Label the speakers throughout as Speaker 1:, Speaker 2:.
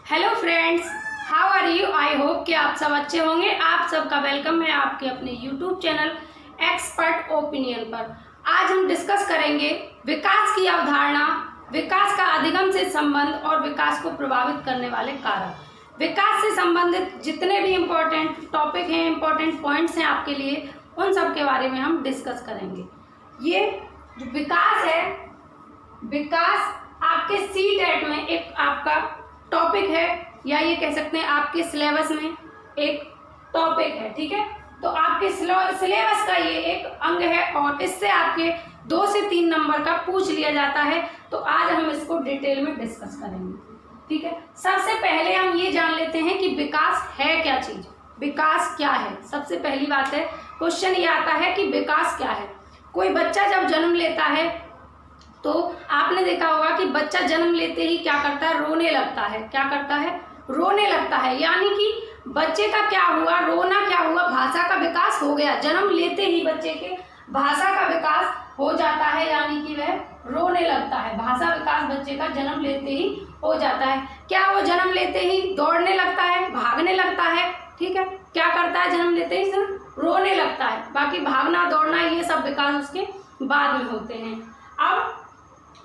Speaker 1: Hello friends, how are you. I hope कि आप सब अच्छे होंगे। आप सबका वेलकम है आपके अपने यूट्यूब चैनल एक्सपर्ट ओपिनियन पर। आज हम डिस्कस करेंगे विकास की अवधारणा, विकास का अधिगम से संबंध और विकास को प्रभावित करने वाले कारक। विकास से संबंधित जितने भी इम्पोर्टेंट टॉपिक हैं, इम्पोर्टेंट पॉइंट्स हैं आपके लिए, उन सब के बारे में हम डिस्कस करेंगे। ये जो विकास है, विकास आपके CTET में एक आपका टॉपिक है, या ये कह सकते हैं आपके सिलेबस में एक टॉपिक है। ठीक है, तो आपके सिलेबस का ये एक अंग है और इससे आपके 2 से 3 नंबर का पूछ लिया जाता है। तो आज हम इसको डिटेल में डिस्कस करेंगे। ठीक है, सबसे पहले हम ये जान लेते हैं कि विकास है क्या चीज, विकास क्या है। सबसे पहली बात है, क्वेश्चन ये आता है कि विकास क्या है। कोई बच्चा जब जन्म लेता है तो आपने देखा होगा कि बच्चा जन्म लेते ही क्या करता है, रोने लगता है। क्या करता है, रोने लगता है। यानी कि बच्चे का क्या हुआ, रोना क्या हुआ, भाषा का विकास हो गया। जन्म लेते ही बच्चे के भाषा का विकास हो जाता है, यानी कि वह रोने लगता है। भाषा विकास बच्चे का जन्म लेते ही हो जाता है। क्या वो जन्म लेते ही दौड़ने लगता है, भागने लगता है? ठीक है, क्या करता है, जन्म लेते ही सिर्फ रोने लगता है। बाकी भागना दौड़ना ये सब विकास उसके बाद में होते हैं। अब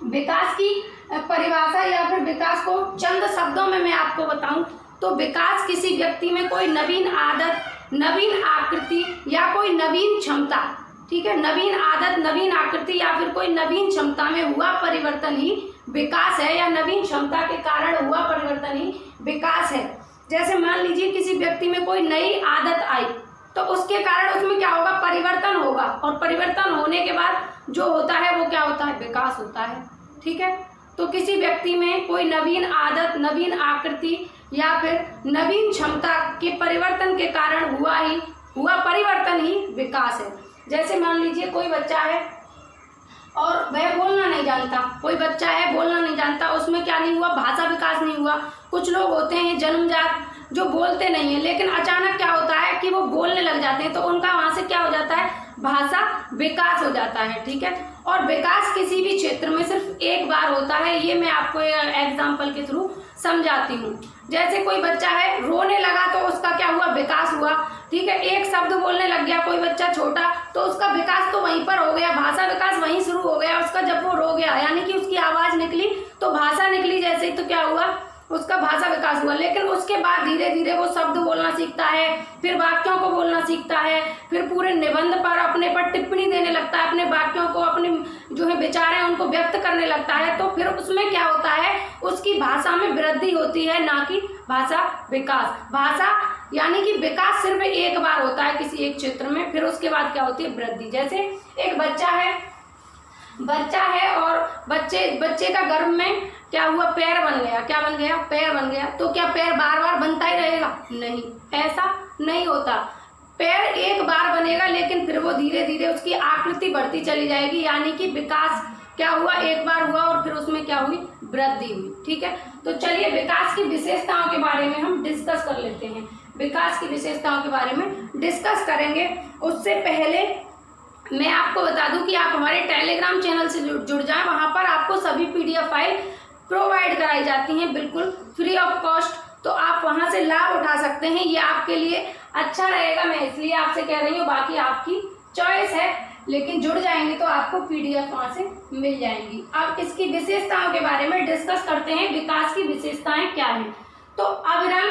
Speaker 1: विकास की परिभाषा या फिर विकास को चंद शब्दों में मैं आपको बताऊं तो विकास किसी व्यक्ति में कोई नवीन आदत, नवीन आकृति या कोई नवीन क्षमता, ठीक है, नवीन आदत, नवीन आकृति या फिर कोई नवीन क्षमता में हुआ परिवर्तन ही विकास है, या नवीन क्षमता के कारण हुआ परिवर्तन ही विकास है। जैसे मान लीजिए किसी व्यक्ति में कोई नई आदत आई तो उसके कारण उसमें क्या होगा, परिवर्तन होगा, और परिवर्तन होने के बाद जो होता है वो क्या होता है, विकास होता है। ठीक है, तो किसी व्यक्ति में कोई नवीन आदत, नवीन आकृति या फिर नवीन क्षमता के परिवर्तन के कारण हुआ परिवर्तन ही विकास है। जैसे मान लीजिए कोई बच्चा है और वह बोलना नहीं जानता, कोई बच्चा है बोलना नहीं जानता, उसमें क्या नहीं हुआ, भाषा विकास नहीं हुआ। कुछ लोग होते हैं जन्मजात जो बोलते नहीं है, लेकिन अचानक क्या होता है कि वो बोलने लग जाते हैं, तो उनका वहां से क्या हो जाता है, भाषा विकास हो जाता है। ठीक है, और विकास किसी भी क्षेत्र में सिर्फ एक बार होता है। ये मैं आपको एग्जाम्पल के थ्रू समझाती हूँ। जैसे कोई बच्चा है रोने लगा तो उसका क्या हुआ, विकास हुआ। ठीक है, एक शब्द बोलने लग गया कोई बच्चा छोटा, तो उसका विकास तो वहीं पर हो गया, भाषा विकास वहीं शुरू हो गया उसका। जब वो रो गया यानी कि उसकी आवाज निकली तो भाषा निकली, जैसे ही तो क्या हुआ, उसका भाषा विकास हुआ। लेकिन उसके बाद धीरे धीरे वो शब्द बोलना सीखता है, फिर वाक्यों को बोलना सीखता है, फिर पूरे निबंध पर अपने पर टिप्पणी देने लगता है, अपने वाक्यों को, अपने जो है विचार हैं उनको व्यक्त करने लगता है। तो फिर उसमें क्या होता है, उसकी भाषा में वृद्धि होती है, ना कि भाषा विकास। भाषा यानी कि विकास सिर्फ एक बार होता है किसी एक क्षेत्र में, फिर उसके बाद क्या होती है, वृद्धि। जैसे एक बच्चा है और बच्चे का गर्भ में क्या हुआ, पैर बन गया। क्या बन गया, पैर बन गया। तो क्या पैर बार बार बनता ही रहेगा? नहीं, ऐसा नहीं होता। पैर एक बार बनेगा, लेकिन फिर वो धीरे धीरे उसकी आकृति बढ़ती चली जाएगी, यानी कि विकास क्या हुआ, एक बार हुआ और फिर उसमें क्या हुई, वृद्धि हुई। ठीक है, तो चलिए विकास की विशेषताओं के बारे में हम डिस्कस कर लेते हैं। विकास की विशेषताओं के बारे में डिस्कस करेंगे। उससे पहले मैं आपको बता दूं कि आप हमारे टेलीग्राम चैनल से जुड़ जाएं। वहां पर आपको सभी PDF फाइल प्रोवाइड कराई जाती हैं, बिल्कुल फ्री ऑफ कॉस्ट। तो आप वहां से लाभ उठा सकते हैं, ये आपके लिए अच्छा रहेगा। मैं इसलिए आपसे कह रही हूँ, बाकी आपकी चॉइस है, लेकिन जुड़ जाएंगे तो आपको PDF वहां से मिल जाएंगी। अब इसकी विशेषताओं के बारे में डिस्कस करते हैं। विकास की विशेषताएं क्या है, तो अविरल,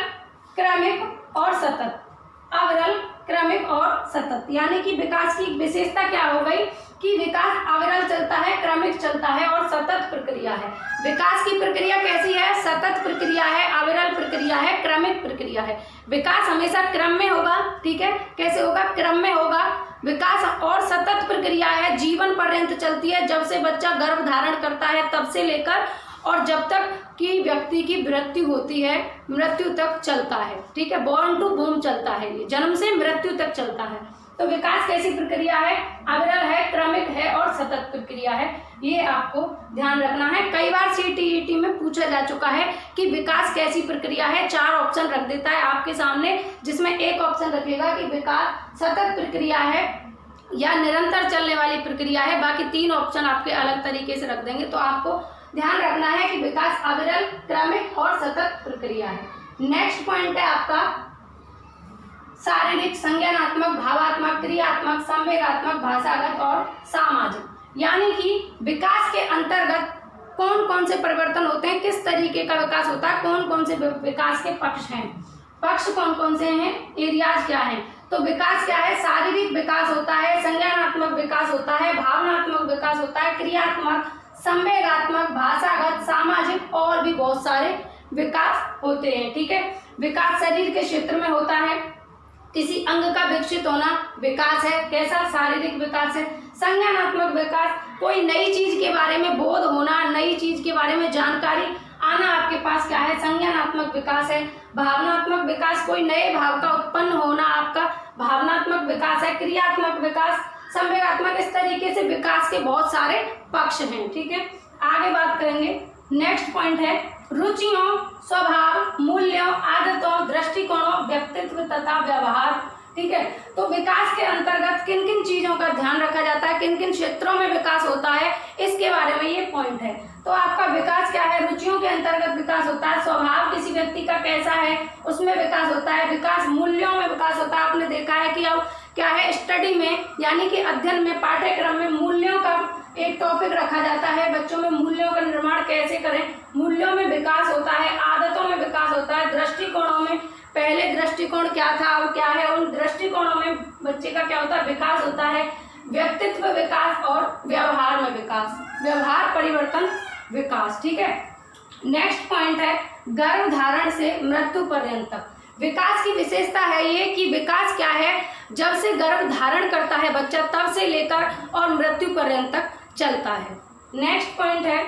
Speaker 1: क्रमिक और सतत। अविरल, क्रमिक और सतत, यानी कि विकास की विशेषता क्या हो गई कि विकास अविरल चलता है, क्रमिक चलता है और सतत प्रक्रिया है। विकास की प्रक्रिया कैसी है, सतत प्रक्रिया है, अविरल प्रक्रिया है, क्रमिक प्रक्रिया है। विकास हमेशा क्रम में होगा। ठीक है, कैसे होगा, क्रम में होगा विकास। और सतत प्रक्रिया है, जीवन पर्यंत चलती है, जब से बच्चा गर्भ धारण करता है तब से लेकर और जब तक कि व्यक्ति की मृत्यु होती है, मृत्यु तक चलता है। ठीक है, बॉर्न टू बूम चलता है, ये जन्म से मृत्यु तक चलता है। तो विकास कैसी प्रक्रिया है, अविरल है, क्रमिक है और सतत प्रक्रिया है, ये आपको ध्यान रखना है। कई बार CTET में पूछा जा चुका है कि विकास कैसी प्रक्रिया है। 4 ऑप्शन रख देता है आपके सामने, जिसमें एक ऑप्शन रखेगा कि विकास सतत प्रक्रिया है या निरंतर चलने वाली प्रक्रिया है, बाकी 3 ऑप्शन आपके अलग तरीके से रख देंगे। तो आपको ध्यान रखना है कि विकास अविरल, क्रमिक और सतत प्रक्रिया है। नेक्स्ट पॉइंट है आपका शारीरिक, संज्ञानात्मक, भावात्मक, क्रियात्मक, संवेगात्मक, भाषागत और सामाजिक। यानी कि विकास के अंतर्गत कौन कौन से परिवर्तन होते हैं, किस तरीके का विकास होता है, कौन कौन से विकास के पक्ष हैं, पक्ष कौन कौन से हैं, एरियाज क्या हैं। तो विकास क्या है, शारीरिक विकास होता है, संज्ञानात्मक विकास होता है, भावनात्मक विकास होता है, क्रियात्मक, संवेगात्मक, भाषागत, सामाजिक और भी बहुत सारे विकास होते हैं। ठीक है, विकास शरीर के क्षेत्र में होता है, किसी अंग का विकसित होना विकास है, कैसा, शारीरिक विकास है। संज्ञानात्मक विकास, कोई नई चीज के बारे में बोध होना, नई चीज के बारे में जानकारी आना आपके पास क्या है, संज्ञानात्मक विकास है। भावनात्मक विकास, कोई नए भाव का उत्पन्न होना आपका भावनात्मक विकास है। क्रियात्मक विकास, संवेगात्मक, इस तरीके से विकास के बहुत सारे पक्ष हैं। ठीक है, आगे बात करेंगे। नेक्स्ट पॉइंट है रुचियों, स्वभाव, मूल्यों, आदतों, दृष्टिकोणों, व्यक्तित्व तथा व्यवहार। ठीक है, तो विकास के अंतर्गत किन किन चीजों का ध्यान रखा जाता है, किन किन क्षेत्रों में विकास होता है, इसके बारे में ये पॉइंट है। तो आपका विकास क्या है, रुचियों के अंतर्गत विकास होता है, स्वभाव किसी व्यक्ति का कैसा है उसमें विकास होता है, विकास मूल्यों में विकास होता है। आपने देखा है कि अब क्या है, स्टडी में यानी कि अध्ययन में, पाठ्यक्रम में मूल्यों का एक टॉपिक रखा जाता है, बच्चों में मूल्यों का निर्माण कैसे करें, मूल्यों में विकास होता है, आदतों में विकास होता है, दृष्टिकोणों में, पहले दृष्टिकोण क्या था अब क्या है, उन दृष्टिकोणों में बच्चे का क्या होता है, विकास होता है, व्यक्तित्व विकास और व्यवहार में विकास, व्यवहार परिवर्तन विकास। ठीक है, नेक्स्ट पॉइंट है गर्भधारण से मृत्यु पर्यंत तक। विकास की विशेषता है ये कि विकास क्या है, जब से गर्भ धारण करता है बच्चा तब से लेकर और मृत्यु पर्यंत तक चलता है। नेक्स्ट पॉइंट है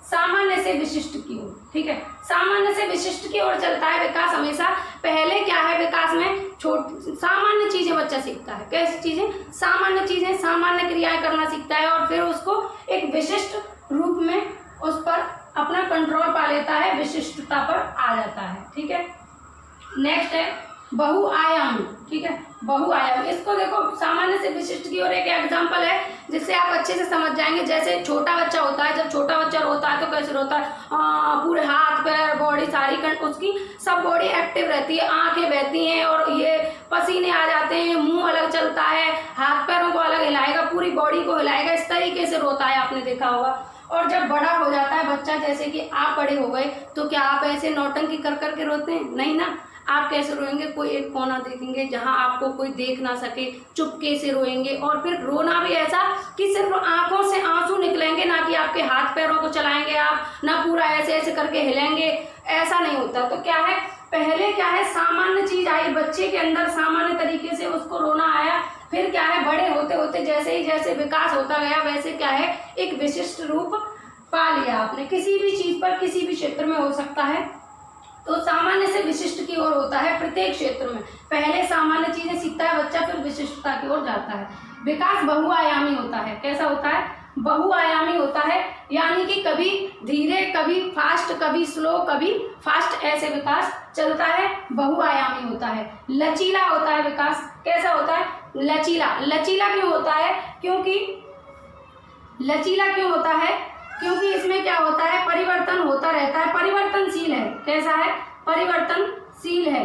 Speaker 1: सामान्य से विशिष्ट की ओर। ठीक है, सामान्य से विशिष्ट की ओर चलता है विकास हमेशा। पहले क्या है, विकास में सामान्य चीजें बच्चा सीखता है, कैसी चीजें, सामान्य चीजें, सामान्य क्रियाएं करना सीखता है और फिर उसको एक विशिष्ट रूप में उस पर अपना कंट्रोल पा लेता है, विशिष्टता पर आ जाता है। ठीक है, नेक्स्ट है बहुआयामी। ठीक है, बहुआयामी, इसको देखो सामान्य से विशिष्ट की ओर एक एग्जांपल है जिससे आप अच्छे से समझ जाएंगे। जैसे छोटा बच्चा होता है, जब छोटा बच्चा रोता है तो कैसे रोता है, पूरे हाथ पैर बॉडी सारी उसकी सब बॉडी एक्टिव रहती है, आंखें बहती हैं और ये पसीने आ जाते हैं, मुंह अलग चलता है, हाथ पैरों को अलग हिलाएगा, पूरी बॉडी को हिलाएगा, इस तरीके से रोता है, आपने देखा होगा। और जब बड़ा हो जाता है बच्चा, जैसे कि आप बड़े हो गए, तो क्या आप ऐसे नौटंकी कर करके रोते हैं, नहीं ना। आप कैसे रोएंगे, कोई एक कोना देखेंगे जहां आपको कोई देख ना सके, चुपके से रोएंगे। और फिर रोना भी ऐसा कि सिर्फ आंखों से आंसू निकलेंगे, ना कि आपके हाथ पैरों को चलाएंगे आप, ना पूरा ऐसे ऐसे करके हिलेंगे, ऐसा नहीं होता। तो क्या है, पहले क्या है, सामान्य चीज आई बच्चे के अंदर, सामान्य तरीके से उसको रोना आया। फिर क्या है, बड़े होते होते जैसे ही जैसे विकास होता गया वैसे क्या है, एक विशिष्ट रूप पा लिया आपने। किसी भी चीज पर, किसी भी क्षेत्र में हो सकता है। तो सामान्य से विशिष्ट की ओर होता है प्रत्येक क्षेत्र में। पहले सामान्य चीजें सीखता है बच्चा, फिर विशिष्टता की ओर जाता है। विकास बहुआयामी होता है, कैसा होता है, बहुआयामी होता है, यानी कि कभी धीरे, कभी फास्ट, कभी स्लो, कभी फास्ट, ऐसे विकास चलता है, बहुआयामी होता है। लचीला होता है विकास, कैसा होता है, लचीला। लचीला क्यों होता है, क्योंकि लचीला क्यों होता है, क्योंकि इसमें क्या होता है, परिवर्तन होता रहता है, परिवर्तनशील है। कैसा है, परिवर्तनशील है।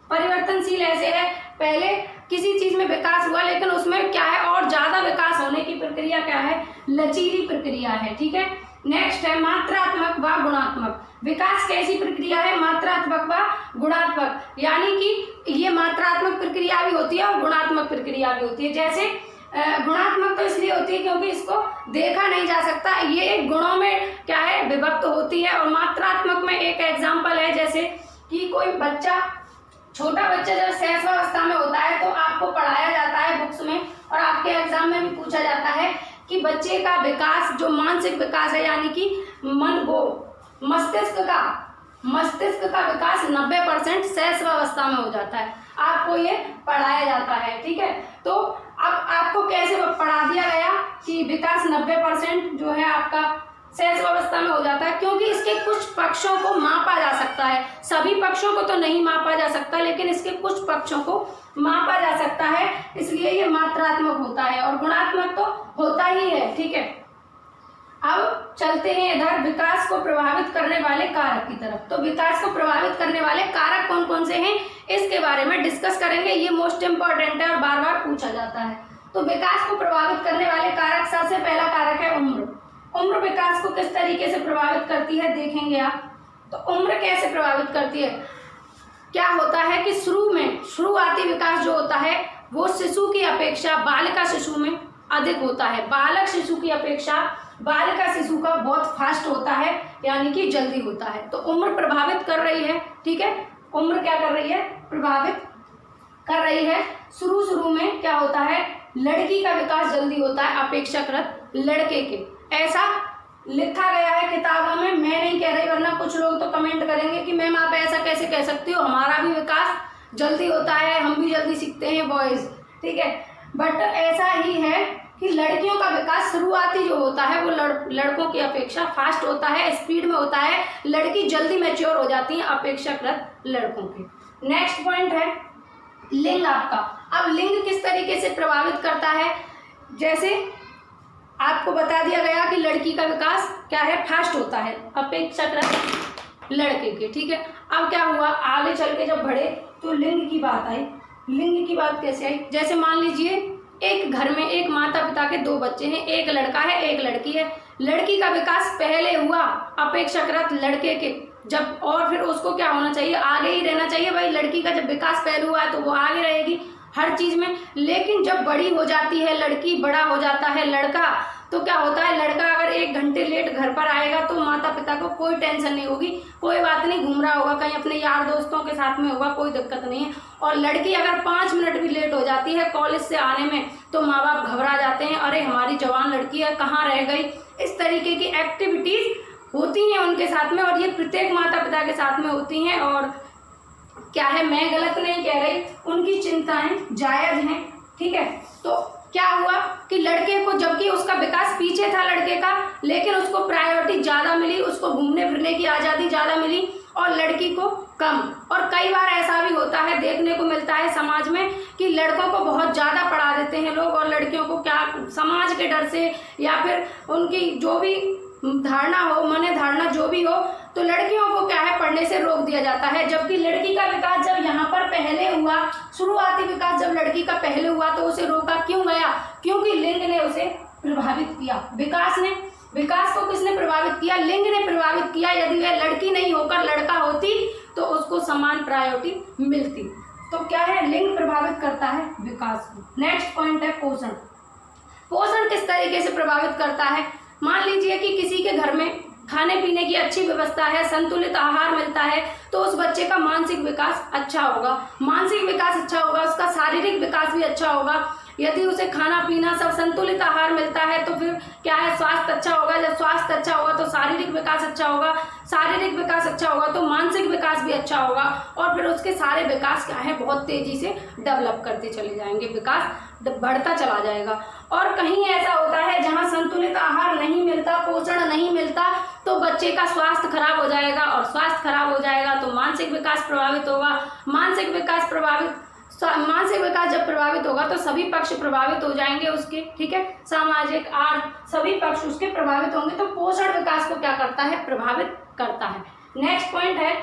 Speaker 1: परिवर्तनशील ऐसे है, पहले किसी चीज में विकास हुआ लेकिन उसमें क्या है, और ज्यादा विकास होने की प्रक्रिया क्या है, लचीली प्रक्रिया है। ठीक है, नेक्स्ट है मात्रात्मक व गुणात्मक। विकास कैसी प्रक्रिया है, मात्रात्मक व गुणात्मक, यानी कि ये मात्रात्मक प्रक्रिया भी होती है और गुणात्मक प्रक्रिया भी होती है। जैसे गुणात्मक तो इसलिए होती है क्योंकि इसको देखा नहीं जा सकता, ये गुणों में क्या है, विभक्त होती है। और मात्रात्मक में एक एग्जांपल है, जैसे कि कोई बच्चा, छोटा बच्चा जब शैशवावस्था में होता है तो आपको पढ़ाया जाता है बुक्स में और आपके एग्जाम में भी पूछा जाता है कि बच्चे का विकास, जो मानसिक विकास है, यानी कि मन को मस्तिष्क का विकास 90% शैशवावस्था में हो जाता है, आपको ये पढ़ाया जाता है। ठीक है, तो अब आपको कैसे पढ़ा दिया गया कि विकास 90% जो है आपका शैशवावस्था में हो जाता है, क्योंकि इसके कुछ पक्षों को मापा जा सकता है, सभी पक्षों को तो नहीं मापा जा सकता, लेकिन इसके कुछ पक्षों को मापा जा सकता है, इसलिए ये मात्रात्मक होता है। और गुणात्मक तो होता ही है। ठीक है, अब चलते हैं इधर विकास को प्रभावित करने वाले कारक की तरफ। तो विकास को प्रभावित करने वाले कारक कौन कौन से हैं इसके बारे में डिस्कस करेंगे। ये मोस्ट इंपॉर्टेंट है और बार बार पूछा जाता है। तो विकास को प्रभावित करने वाले कारक, सबसे पहला कारक है उम्र। उम्र विकास को किस तरीके से प्रभावित करती है देखेंगे आप। तो उम्र कैसे प्रभावित करती है, क्या होता है कि शुरुआती विकास जो होता है वो शिशु की अपेक्षा बालिका शिशु में अधिक होता है। बालक शिशु की अपेक्षा बालिका शिशु का बहुत फास्ट होता है, यानी कि जल्दी होता है। तो उम्र प्रभावित कर रही है, ठीक है। उम्र क्या कर रही है, प्रभावित कर रही है। शुरू में क्या होता है, लड़की का विकास जल्दी होता है अपेक्षाकृत लड़के के। ऐसा लिखा गया है किताबों में, मैं नहीं कह रही, वरना कुछ लोग तो कमेंट करेंगे कि मैम आप ऐसा कैसे कह सकती हो, हमारा भी विकास जल्दी होता है, हम भी जल्दी सीखते हैं बॉयज, ठीक है। बट ऐसा ही है कि लड़कियों का विकास शुरुआती जो होता है वो लड़कों की अपेक्षा फास्ट होता है, स्पीड में होता है। लड़की जल्दी मैच्योर हो जाती है अपेक्षाकृत लड़कों के। नेक्स्ट पॉइंट है लिंग आपका। अब लिंग किस तरीके से प्रभावित करता है, जैसे आपको बता दिया गया कि लड़की का विकास क्या है, फास्ट होता है अपेक्षाकृत लड़के के, ठीक है। अब क्या हुआ, आगे चल के जब बढ़े तो लिंग की बात आई। लिंग की बात कैसे आई, जैसे मान लीजिए एक घर में एक माता पिता के दो बच्चे हैं, एक लड़का है एक लड़की है। लड़की का विकास पहले हुआ अपेक्षाकृत लड़के के, जब और फिर उसको क्या होना चाहिए, आगे ही रहना चाहिए भाई। लड़की का जब विकास पहले हुआ है तो वो आगे रहेगी हर चीज में। लेकिन जब बड़ी हो जाती है लड़की, बड़ा हो जाता है लड़का, तो क्या होता है, लड़का अगर 1 घंटे लेट घर पर आएगा तो माता पिता को कोई टेंशन नहीं होगी, कोई बात नहीं, घूम रहा होगा कहीं अपने यार दोस्तों के साथ में होगा, कोई दिक्कत नहीं है। और लड़की अगर 5 मिनट भी लेट हो जाती है कॉलेज से आने में तो माँ बाप घबरा जाते हैं, अरे हमारी जवान लड़की है कहाँ रह गई। इस तरीके की एक्टिविटीज होती हैं उनके साथ में, और ये प्रत्येक माता पिता के साथ में होती हैं। और क्या है, मैं गलत नहीं कह रही, उनकी चिंताएं जायज हैं, ठीक है। तो क्या हुआ कि लड़के को, जबकि उसका विकास पीछे था लड़के का, लेकिन उसको प्रायोरिटी ज़्यादा मिली, उसको घूमने फिरने की आज़ादी ज़्यादा मिली और लड़की को कम। और कई बार ऐसा भी होता है, देखने को मिलता है समाज में कि लड़कों को बहुत ज़्यादा पढ़ा देते हैं लोग और लड़कियों को क्या समाज के डर से या फिर उनकी जो भी धारणा हो, मन धारणा जो भी हो, तो लड़कियों को क्या है, पढ़ने से रोक दिया जाता है। जबकि लड़की का विकास जब यहाँ पर पहले हुआ, शुरुआती विकास जब लड़की का पहले हुआ तो उसे रोका क्यों गया, क्योंकि लिंग ने उसे प्रभावित किया। विकास को किसने प्रभावित किया, लिंग ने प्रभावित किया। यदि वह लड़की नहीं होकर लड़का होती तो उसको समान प्रायोरिटी मिलती। तो क्या है, लिंग प्रभावित करता है विकास को। नेक्स्ट पॉइंट है पोषण। पोषण किस तरीके से प्रभावित करता है, मान लीजिए कि किसी के घर में खाने पीने की अच्छी व्यवस्था है, संतुलित आहार मिलता है, तो उस बच्चे का मानसिक विकास अच्छा होगा। मानसिक विकास अच्छा होगा, उसका शारीरिक विकास भी अच्छा होगा। यदि उसे खाना पीना सब संतुलित आहार मिलता है तो फिर क्या है, स्वास्थ्य अच्छा होगा। जब स्वास्थ्य अच्छा होगा तो शारीरिक विकास अच्छा होगा, शारीरिक विकास अच्छा होगा तो मानसिक विकास भी अच्छा होगा। और फिर उसके सारे विकास क्या है, बहुत तेजी से डेवलप करते चले जाएंगे, विकास बढ़ता चला जाएगा। और कहीं ऐसा होता है जहाँ संतुलित आहार नहीं मिलता, पोषण नहीं मिलता, तो बच्चे का स्वास्थ्य खराब हो जाएगा, और स्वास्थ्य खराब हो जाएगा तो मानसिक विकास प्रभावित होगा। मानसिक विकास जब प्रभावित होगा तो सभी पक्ष प्रभावित हो जाएंगे उसके, ठीक है, सामाजिक आर्थिक सभी पक्ष उसके प्रभावित होंगे। तो पोषण विकास को क्या करता है, प्रभावित करता है। नेक्स्ट पॉइंट है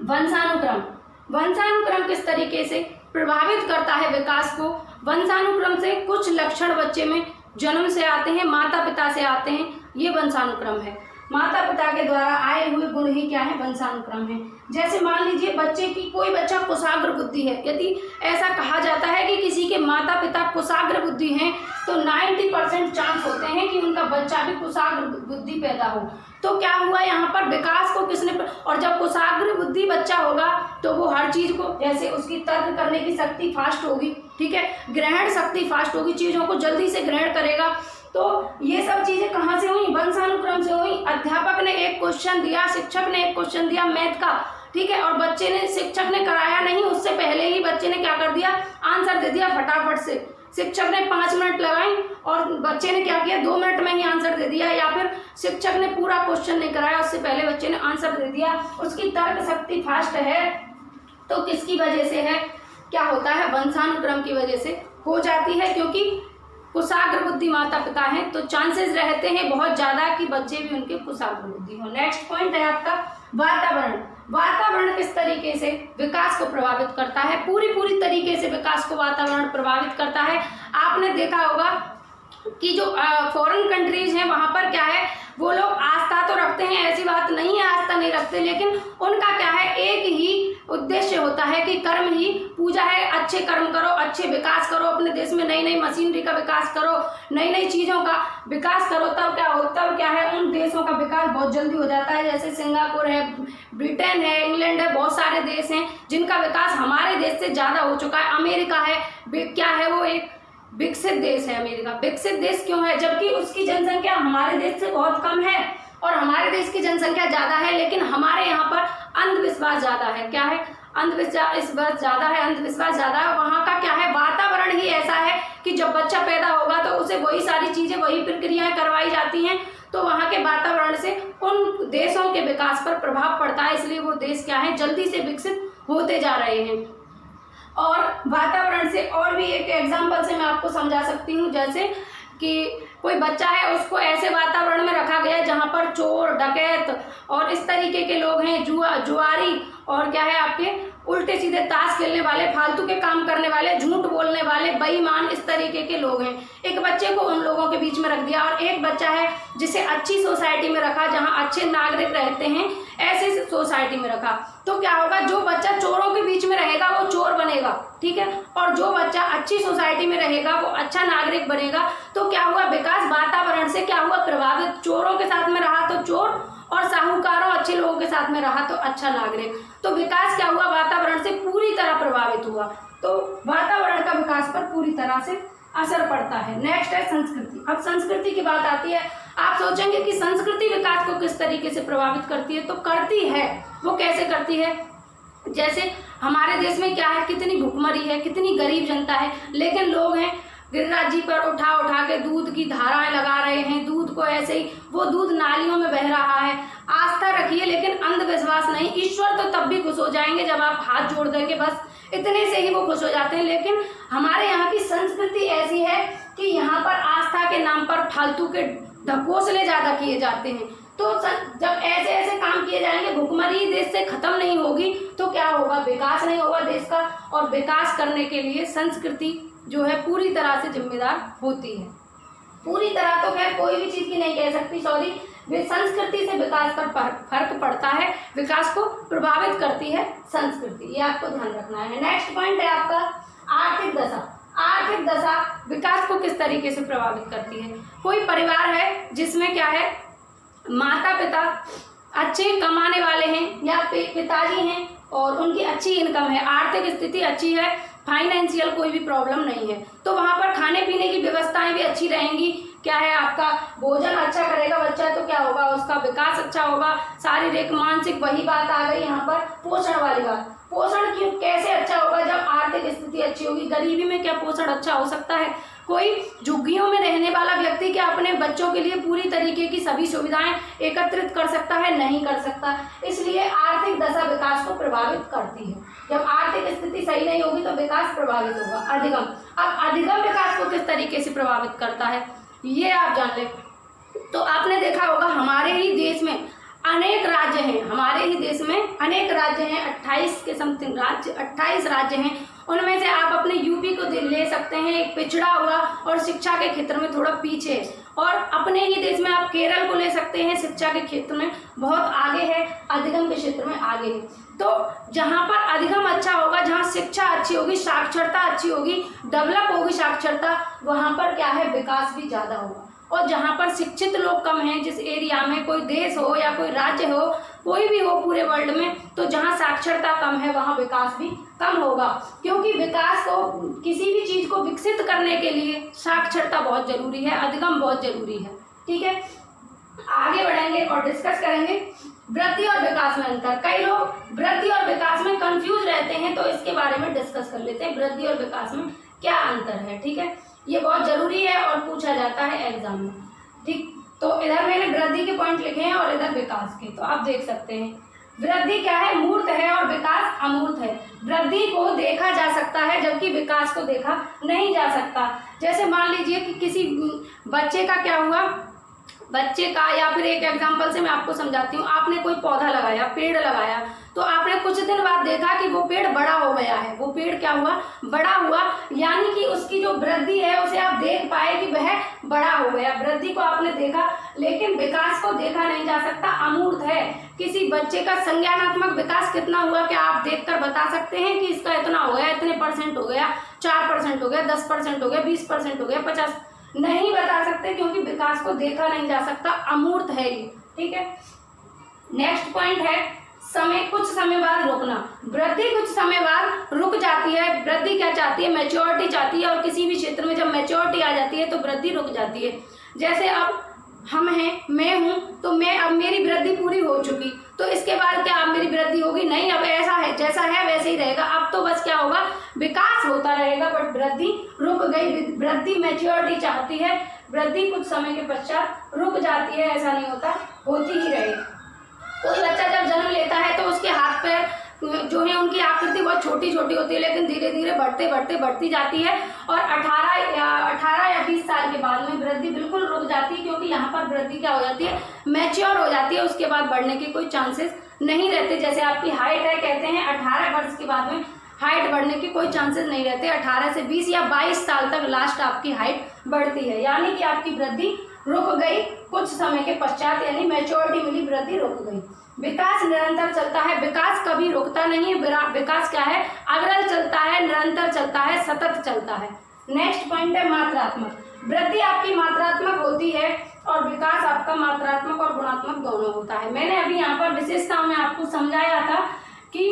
Speaker 1: वंशानुक्रम। वंशानुक्रम किस तरीके से प्रभावित करता है विकास को। वंशानुक्रम से कुछ लक्षण बच्चे में जन्म से आते हैं, माता पिता से आते हैं, ये वंशानुक्रम है। माता पिता के द्वारा आए हुए गुण ही क्या है, वंशानुक्रम है। जैसे मान लीजिए बच्चे की, कोई बच्चा कुशाग्र बुद्धि है, यदि ऐसा कहा जाता है कि किसी के माता पिता कुशाग्र बुद्धि हैं तो 90% चांस होते हैं कि उनका बच्चा भी कुशाग्र बुद्धि पैदा हो। तो क्या हुआ यहाँ पर, विकास को किसने, और जब कुशाग्र बुद्धि बच्चा होगा तो वो हर चीज को, जैसे उसकी तर्क करने की शक्ति फास्ट होगी, ठीक है, ग्रहण शक्ति फास्ट होगी, चीजों को जल्दी से ग्रहण करेगा। तो ये सब चीजें कहाँ से हुई, वंशानुक्रम से हुई। अध्यापक ने एक क्वेश्चन दिया, शिक्षक ने एक क्वेश्चन दिया मैथ का, ठीक है, और बच्चे ने, शिक्षक ने कराया नहीं, उससे पहले ही बच्चे ने क्या कर दिया, आंसर दे दिया फटाफट से। शिक्षक ने 5 मिनट लगाई और बच्चे ने क्या किया, 2 मिनट में ही आंसर दे दिया। या फिर शिक्षक ने पूरा क्वेश्चन नहीं कराया, उससे पहले बच्चे ने आंसर दे दिया। उसकी तर्क शक्ति फास्ट है, तो किसकी वजह से है, क्या होता है, वंशानुक्रम की वजह से हो जाती है। क्योंकि कुशाग्र बुद्धि माता पिता हैं तो चांसेस रहते हैं बहुत ज़्यादा कि बच्चे भी उनके कुशाग्र बुद्धि हो। नेक्स्ट पॉइंट है आपका वातावरण। वातावरण किस तरीके से विकास को प्रभावित करता है? पूरी तरीके से विकास को वातावरण प्रभावित करता है। आपने देखा होगा कि जो फॉरेन कंट्रीज हैं वहाँ पर क्या है, वो लोग आस्था तो रखते हैं, ऐसी बात नहीं है आस्था नहीं रखते, लेकिन उनका क्या है, एक ही उद्देश्य होता है कि कर्म ही पूजा है। अच्छे कर्म करो, अच्छे विकास करो, अपने देश में नई नई मशीनरी का विकास करो, नई नई चीज़ों का विकास करो, तब क्या है उन देशों का विकास बहुत जल्दी हो जाता है। जैसे सिंगापुर है, ब्रिटेन है, इंग्लैंड है, बहुत सारे देश हैं जिनका विकास हमारे देश से ज़्यादा हो चुका है। अमेरिका है, क्या है वो एक विकसित देश है। अमेरिका विकसित देश क्यों है? जबकि उसकी जनसंख्या हमारे देश से बहुत कम है और हमारे देश की जनसंख्या ज़्यादा है, लेकिन हमारे यहाँ पर अंधविश्वास ज़्यादा है। क्या है? अंधविश्वास ज़्यादा है, अंधविश्वास ज़्यादा है। वहाँ का क्या है, वातावरण ही ऐसा है कि जब बच्चा पैदा होगा तो उसे वही सारी चीज़ें, वही प्रक्रियाएं करवाई जाती हैं, तो वहाँ के वातावरण से उन देशों के विकास पर प्रभाव पड़ता है। इसलिए वो देश क्या है, जल्दी से विकसित होते जा रहे हैं। और वातावरण से और भी एक एग्जाम्पल से मैं आपको समझा सकती हूँ। जैसे कि कोई बच्चा है, उसको ऐसे वातावरण में रखा गया है जहाँ पर चोर, डकैत और इस तरीके के लोग हैं, जुआरी और क्या है आपके उल्टे सीधे ताश खेलने वाले, फालतू के काम करने वाले, झूठ बोलने वाले, बेईमान, इस तरीके के लोग हैं। एक बच्चे को उन लोगों के बीच में रख दिया। और एक बच्चा है जिसे अच्छी सोसाइटी में रखा, जहाँ अच्छे नागरिक रहते हैं, ऐसी सोसाइटी में रखा, तो क्या होगा, जो बच्चा चोरों के बीच में रहेगा वो चोर बनेगा, ठीक है, और जो बच्चा अच्छी सोसाइटी में रहेगा वो अच्छा नागरिक बनेगा। तो क्या हुआ, विकास वातावरण से क्या हुआ, प्रभावित। चोरों के साथ में रहा तो चोर, और साहूकारों, अच्छे लोगों के साथ में रहा तो अच्छा नागरिक। तो विकास क्या हुआ, वातावरण से पूरी तरह प्रभावित हुआ। तो वातावरण का विकास पर पूरी तरह से असर पड़ता है। नेक्स्ट है संस्कृति। अब संस्कृति की बात आती है। आप सोचेंगे कि संस्कृति विकास को किस तरीके से प्रभावित करती है, तो करती है। वो कैसे करती है? जैसे हमारे देश में क्या है, कितनी भुखमरी है, कितनी गरीब जनता है, लेकिन लोग हैं गिरिराज जी पर उठा उठा के दूध की धाराएं लगा रहे हैं, दूध को ऐसे ही, वो दूध नालियों में बह रहा है। आस्था रखिए लेकिन अंधविश्वास नहीं। ईश्वर तो तब भी खुश हो जाएंगे जब आप हाथ जोड़ देंगे, बस इतने से ही वो खुश हो जाते हैं। लेकिन हमारे यहाँ की संस्कृति ऐसी है कि यहाँ पर आस्था के नाम पर फालतू के ढकोसले ज़्यादा किए जाते हैं। तो जब ऐसे ऐसे काम किए जाएंगे, भुखमरी देश से खत्म नहीं होगी तो क्या होगा, विकास नहीं होगा देश का। और विकास करने के लिए संस्कृति जो है पूरी तरह से जिम्मेदार होती है। पूरी तरह तो खैर कोई भी चीज़ की नहीं कह सकती, सॉरी, संस्कृति से विकास पर फर्क पड़ता है, विकास को प्रभावित करती है संस्कृति, ये आपको ध्यान रखना है। नेक्स्ट पॉइंट है आपका आर्थिक दशा। आर्थिक दशा विकास को किस तरीके से प्रभावित करती है? कोई परिवार है जिसमें क्या है, माता पिता अच्छे कमाने वाले हैं या पिताजी हैं और उनकी अच्छी इनकम है, आर्थिक स्थिति अच्छी है, फाइनेंशियल कोई भी प्रॉब्लम नहीं है, तो वहाँ पर खाने पीने की व्यवस्थाएं भी अच्छी रहेंगी। क्या है, आपका भोजन अच्छा करेगा बच्चा तो क्या होगा, उसका विकास अच्छा होगा, शारीरिक मानसिक, वही बात आ गई यहाँ पर पोषण वाली बात। पोषण क्यों, कैसे अच्छा होगा, जब आर्थिक स्थिति अच्छी होगी। गरीबी में क्या पोषण अच्छा हो सकता है? कोई झुग्गियों में रहने वाला व्यक्ति क्या अपने बच्चों के लिए पूरी तरीके की सभी सुविधाएं एकत्रित कर सकता है? नहीं कर सकता। इसलिए आर्थिक दशा विकास को प्रभावित करती है। जब आर्थिक स्थिति सही नहीं होगी तो विकास प्रभावित होगा। अधिगम, अब अधिगम विकास को किस तरीके से प्रभावित करता है ये आप जान लें। तो आपने देखा होगा हमारे ही देश में अनेक राज्य हैं, हमारे ही देश में अनेक राज्य हैं, 28 के समथिंग राज्य, 28 राज्य हैं। उनमें से आप अपने यूपी को ले सकते हैं, एक पिछड़ा हुआ और शिक्षा के क्षेत्र में थोड़ा पीछे है। और अपने ही देश में आप केरल को ले सकते हैं, शिक्षा के क्षेत्र में बहुत आगे है, अधिगम के क्षेत्र में आगे है। तो जहाँ पर अधिगम अच्छा होगा, जहाँ शिक्षा अच्छी होगी, साक्षरता अच्छी होगी, डेवलप होगी साक्षरता, वहाँ पर क्या है, विकास भी ज़्यादा होगा। और जहाँ पर शिक्षित लोग कम हैं, जिस एरिया में, कोई देश हो या कोई राज्य हो, कोई भी हो पूरे वर्ल्ड में, तो जहाँ साक्षरता कम है वहाँ विकास भी कम होगा। क्योंकि विकास को, किसी भी चीज़ को विकसित करने के लिए साक्षरता बहुत ज़रूरी है, अधिगम बहुत ज़रूरी है। ठीक है, आगे बढ़ेंगे और डिस्कस करेंगे वृद्धि और विकास में अंतर। कई लोग वृद्धि और विकास में कंफ्यूज रहते हैं, तो इसके बारे में डिस्कस कर लेते हैं, वृद्धि और विकास में क्या अंतर है। ठीक है, ये बहुत जरूरी है और पूछा जाता है एग्जाम में। ठीक, तो इधर मैंने वृद्धि के पॉइंट लिखे हैं और इधर विकास के, तो आप देख सकते हैं। वृद्धि क्या है, मूर्त है और विकास अमूर्त है। वृद्धि को देखा जा सकता है जबकि विकास को देखा नहीं जा सकता। जैसे मान लीजिए कि किसी बच्चे का क्या हुआ, बच्चे का, या फिर एक एग्जांपल से मैं आपको समझाती हूँ। आपने कोई पौधा लगाया, पेड़ लगाया, तो आपने कुछ दिन बाद देखा कि वो पेड़ बड़ा हो गया है, वो पेड़ क्या हुआ, बड़ा हुआ, यानी कि उसकी जो वृद्धि है उसे आप देख पाए कि वह बड़ा हो गया, वृद्धि को आपने देखा, लेकिन विकास को देखा नहीं जा सकता, अमूर्त है। किसी बच्चे का संज्ञानात्मक विकास कितना हुआ, क्या आप देखकर बता सकते हैं कि इसका इतना हो गया, इतने परसेंट हो गया, 4% हो गया, 10% हो गया, 20% हो गया, 50? नहीं बता सकते, क्योंकि विकास को देखा नहीं जा सकता, अमूर्त है ये। ठीक है, नेक्स्ट पॉइंट है समय, कुछ समय बाद रुकना। वृद्धि कुछ समय बाद रुक जाती है। वृद्धि क्या चाहती है, मैच्योरिटी चाहती है, और किसी भी क्षेत्र में जब मैच्योरिटी आ जाती है तो वृद्धि रुक जाती है। जैसे अब हम हैं, मैं हूं, तो मैं, अब मेरी वृद्धि पूरी हो चुकी, तो इसके बाद क्या अब मेरी वृद्धि होगी? नहीं, अब ऐसा है, जैसा है वैसे ही रहेगा। अब तो बस क्या होगा, विकास होता रहेगा, बट वृद्धि रुक गई। वृद्धि मैच्योरिटी चाहती है, वृद्धि कुछ समय के पश्चात रुक जाती है, ऐसा नहीं होता, होती ही रहेगी। कोई बच्चा जब जन्म लेता है तो उसके हाथ पैर जो है उनकी आकृति बहुत छोटी छोटी होती है, लेकिन धीरे धीरे बढ़ती जाती है, और 18 या 20 साल के बाद में वृद्धि बिल्कुल रुक जाती है, क्योंकि यहाँ पर वृद्धि क्या हो जाती है, मैच्योर हो जाती है, उसके बाद बढ़ने के कोई चांसेस नहीं रहते। जैसे आपकी हाइट है, कहते हैं 18 वर्ष के बाद में हाइट बढ़ने के कोई चांसेस नहीं रहते, 18 से 20 या 22 साल तक लास्ट आपकी हाइट बढ़ती है, यानी कि आपकी वृद्धि रुक गई कुछ समय के पश्चात, यानी मैच्योरिटी मिली, वृद्धि रुक गई। विकास निरंतर चलता है, विकास कभी रुकता नहीं है। विकास क्या है, अग्रल चलता है, निरंतर चलता है, सतत चलता है। नेक्स्ट पॉइंट है मात्रात्मक। वृद्धि आपकी मात्रात्मक होती है और विकास आपका मात्रात्मक और गुणात्मक दोनों होता है। मैंने अभी यहाँ पर विशेषताओं में आपको समझाया था कि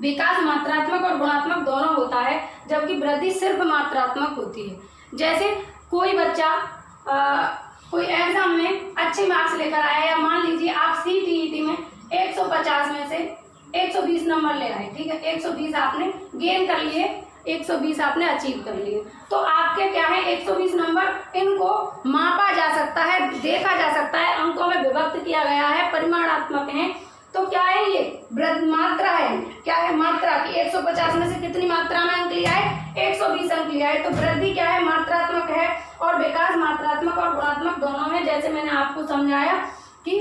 Speaker 1: विकास मात्रात्मक और गुणात्मक दोनों होता है, जबकि वृद्धि सिर्फ मात्रात्मक होती है। जैसे कोई बच्चा कोई एग्जाम में अच्छे मार्क्स लेकर आया, या मान लीजिए आप CTET में 150 में से 120 नंबर ले आए, ठीक है, 120 आपने गेन कर लिए, 120 आपने अचीव कर लिए, तो आपके क्या है, 120 नंबर, इनको मापा जा सकता है, देखा जा सकता है, अंकों में विभक्त किया गया है, परिमाणात्मक है। तो क्या है ये, मात्रा है, क्या है, मात्रा की 150 में से कितनी मात्रा में अंक लिया है, 120 अंक लिया है। तो वृद्धि क्या है, मात्रात्मक है, और विकास मात्रात्मक और गुणात्मक दोनों है। जैसे मैंने आपको समझाया कि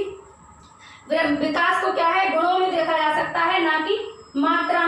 Speaker 1: विकास को क्या है, गुणों में देखा जा सकता है, ना कि मात्रा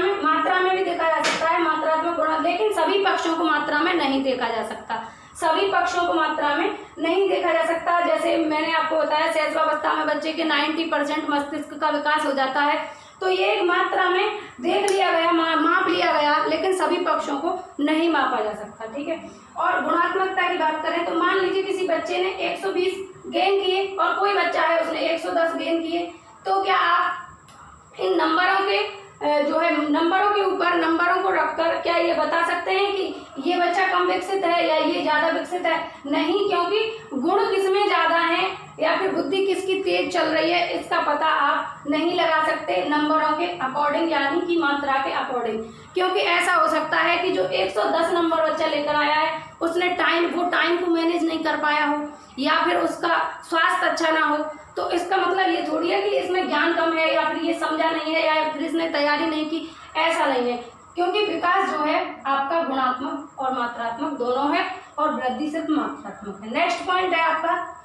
Speaker 1: में भी देखा जा सकता है, मात्रात्मक गुण, लेकिन सभी पक्षों को मात्रा में नहीं देखा जा सकता, सभी पक्षों को मात्रा में नहीं देखा जा सकता। जैसे मैंने आपको बताया, शैशवावस्था में बच्चे के 90% मस्तिष्क का विकास हो जाता है, तो ये एक मात्रा में देख लिया गया, माप लिया गया, लेकिन सभी पक्षों को नहीं मापा जा सकता। ठीक है, और गुणात्मकता की बात करें तो मान लीजिए किसी बच्चे ने 120 गेन किए और कोई बच्चा है उसने 110 गेन किए, तो क्या आप इन नंबरों के जो है नंबरों के ऊपर नंबरों को रखकर क्या ये बता सकते हैं कि ये बच्चा कम विकसित है या ये ज्यादा विकसित है? नहीं, क्योंकि गुण किसमें ज्यादा है या फिर बुद्धि किसकी तेज चल रही है, इसका पता आप नहीं लगा सकते नंबरों के अकॉर्डिंग, यानी कि मात्रा के अकॉर्डिंग। क्योंकि ऐसा हो सकता है कि जो 110 नंबर बच्चा लेकर आया है उसने टाइम को मैनेज नहीं कर पाया हो, या फिर उसका स्वास्थ्य अच्छा ना हो, तो इसका मतलब ये थोड़ी है कि इसमें ज्ञान कम है या फिर ये समझा नहीं है या फिर इसने तैयारी नहीं की, ऐसा नहीं है। क्योंकि विकास जो है आपका गुणात्मक और मात्रात्मक दोनों है, और वृद्धि सिर्फ मात्रात्मक है। नेक्स्ट पॉइंट है आपका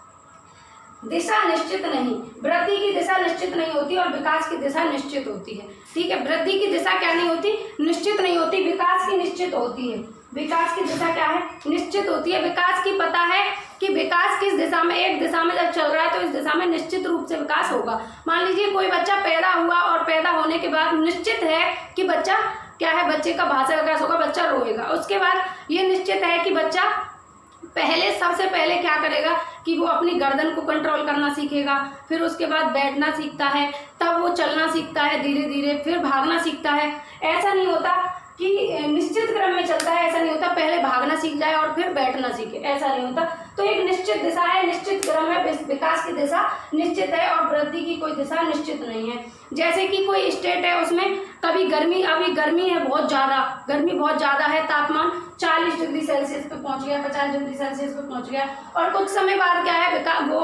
Speaker 1: दिशा निश्चित नहीं। वृद्धि की दिशा निश्चित नहीं होती और विकास की दिशा निश्चित होती है। ठीक है, वृद्धि की दिशा क्या नहीं होती, निश्चित नहीं होती, विकास की निश्चित होती है। विकास की दिशा क्या है, निश्चित होती है। विकास की पता है कि विकास किस दिशा में, एक दिशा में जब चल रहा है तो इस दिशा में निश्चित रूप से विकास होगा। मान लीजिए कोई बच्चा पैदा हुआ और पैदा होने के बाद निश्चित है कि बच्चा क्या है, बच्चे का भाषा विकास होगा, बच्चा रोएगा। उसके बाद ये निश्चित है कि बच्चा सबसे पहले क्या करेगा कि वो अपनी गर्दन को कंट्रोल करना सीखेगा, फिर उसके बाद बैठना सीखता है, तब वो चलना सीखता है धीरे धीरे, फिर भागना सीखता है। ऐसा नहीं होता कि निश्चित क्रम में चलता है, ऐसा नहीं होता पहले भागना सीख जाए और फिर बैठना सीखे, ऐसा नहीं होता। तो एक निश्चित दिशा है, निश्चित क्रम है, विकास की दिशा निश्चित है और वृद्धि की कोई दिशा निश्चित नहीं है। जैसे कि कोई स्टेट है उसमें कभी गर्मी, अभी गर्मी है बहुत ज़्यादा, गर्मी बहुत ज़्यादा है, तापमान 40 डिग्री सेल्सियस पे पहुंच गया, 50 डिग्री सेल्सियस पे पहुंच गया, और कुछ समय बाद क्या है वो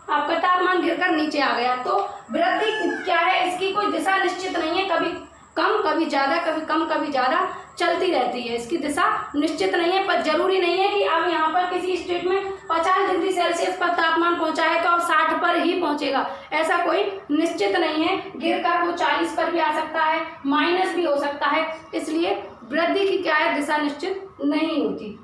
Speaker 1: आपका तापमान गिरकर नीचे आ गया। तो वृद्धि क्या है, इसकी कोई दिशा निश्चित नहीं है, कभी कम, कभी ज़्यादा, कभी कम, कभी ज़्यादा चलती रहती है। इसकी दिशा निश्चित नहीं है, पर जरूरी नहीं है कि अब यहाँ पर किसी स्टेट में 50 डिग्री सेल्सियस पर तापमान पहुँचा है तो अब 60 पर ही पहुँचेगा, ऐसा कोई निश्चित नहीं है। गिरकर वो 40 पर भी आ सकता है, माइनस भी हो सकता है, इसलिए वृद्धि की क्या है, दिशा निश्चित नहीं होती।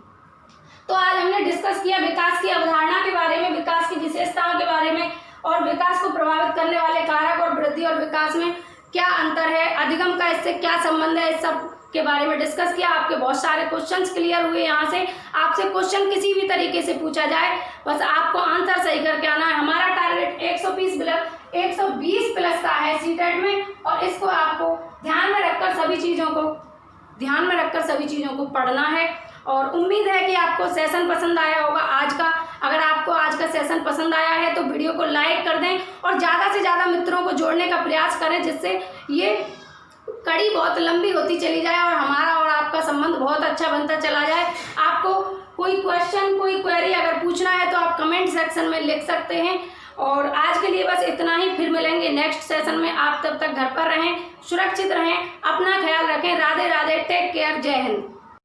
Speaker 1: तो आज हमने डिस्कस किया विकास की अवधारणा के बारे में, विकास की विशेषताओं के बारे में, और विकास को प्रभावित करने वाले कारक और वृद्धि और विकास में क्या अंतर है, अधिगम का इससे क्या संबंध है, इस सब के बारे में डिस्कस किया। आपके बहुत सारे क्वेश्चंस क्लियर हुए। यहाँ से आपसे क्वेश्चन किसी भी तरीके से पूछा जाए, बस आपको आंसर सही करके आना है। हमारा टारगेट 120 प्लस का है सीटेट में, और इसको आपको ध्यान में रखकर सभी चीज़ों को पढ़ना है। और उम्मीद है कि आपको सेशन पसंद आया होगा आज का। अगर आपको आज का सेशन पसंद आया है तो वीडियो को लाइक कर दें और ज़्यादा से ज़्यादा मित्रों को जोड़ने का प्रयास करें, जिससे ये कड़ी बहुत लंबी होती चली जाए और हमारा और आपका संबंध बहुत अच्छा बनता चला जाए। आपको कोई क्वेश्चन, कोई क्वेरी अगर पूछना है तो आप कमेंट सेक्शन में लिख सकते हैं। और आज के लिए बस इतना ही, फिर मिलेंगे नेक्स्ट सेशन में। आप तब तक घर पर रहें, सुरक्षित रहें, अपना ख्याल रखें। राधे राधे, टेक केयर, जय हिंद।